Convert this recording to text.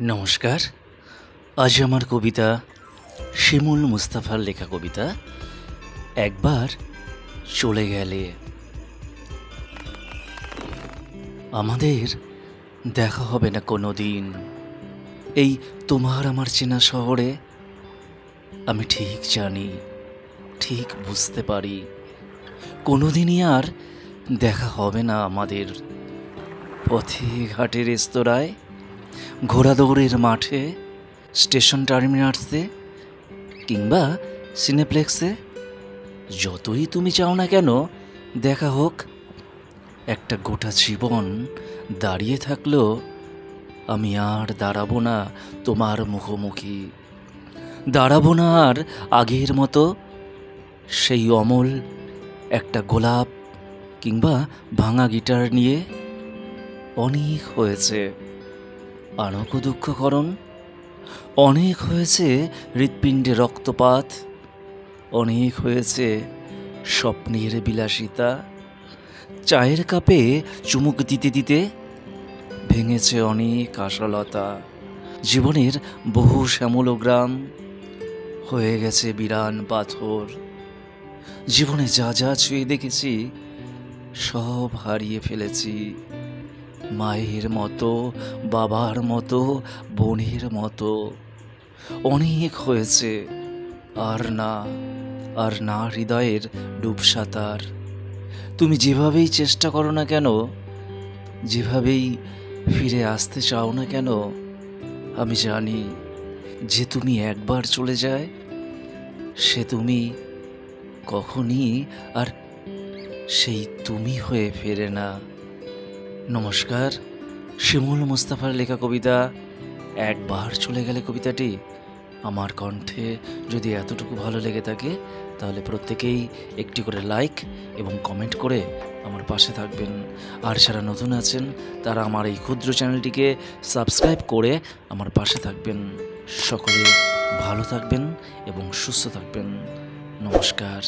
নমস্কার। আজ আমার কবিতা শিমুল মুস্তাফার লেখা কবিতা একবার চলে গেলে। আমাদের দেখা হবে না কোনো দিন এই তোমার আমার চেনা শহরে। আমি ঠিক জানি, ঠিক বুঝতে পারি, কোনো দিনই আর দেখা হবে না আমাদের। পথে ঘাটে রেস্তোরাঁয়, ঘোড়াদৌড়ের মাঠে, স্টেশন টার্মিনাসে কিংবা সিনেপ্লেক্সে, যতই তুমি চাও না কেন দেখা হোক। একটা গোটা জীবন দাঁড়িয়ে থাকলেও আমি আর দাঁড়াবো না তোমার মুখোমুখি। দাঁড়াবো না আর আগের মতো সেই অমল একটা গোলাপ কিংবা ভাঙা গিটার নিয়ে। অনেক হয়েছে আনক দুঃখকরণ, অনেক হয়েছে হৃৎপিণ্ডে রক্তপাত, অনেক হয়েছে স্বপ্নের বিলাসিতা। চায়ের কাপে চুমুক দিতে দিতে ভেঙেছে অনেক আশালতা। জীবনের বহু শ্যামলগ্রাম হয়ে গেছে বিরান পাথর। জীবনে যা যা ছুঁয়ে দেখেছি সব হারিয়ে ফেলেছি। মায়ের মতো, বাবার মতো, বোনের মতো। অনেক হয়েছে, আর না হৃদয়ের ডুবসাঁতার। তুমি যেভাবেই চেষ্টা করো না কেন, যেভাবেই ফিরে আসতে চাও না কেন, আমি জানি যে তুমি একবার চলে যায় সে তুমি কখনই আর সেই তুমি হয়ে ফেরে না। নমস্কার। শিমুল মুস্তাফার লেখা কবিতা একবার চলে গেলে কবিতাটি আমার কণ্ঠে যদি এতটুকু ভালো লেগে থাকে তাহলে প্রত্যেকেই একটি করে লাইক এবং কমেন্ট করে আমার পাশে থাকবেন। আর যারা নতুন আছেন তারা আমার এই ক্ষুদ্র চ্যানেলটিকে সাবস্ক্রাইব করে আমার পাশে থাকবেন। সকলে ভালো থাকবেন এবং সুস্থ থাকবেন। নমস্কার।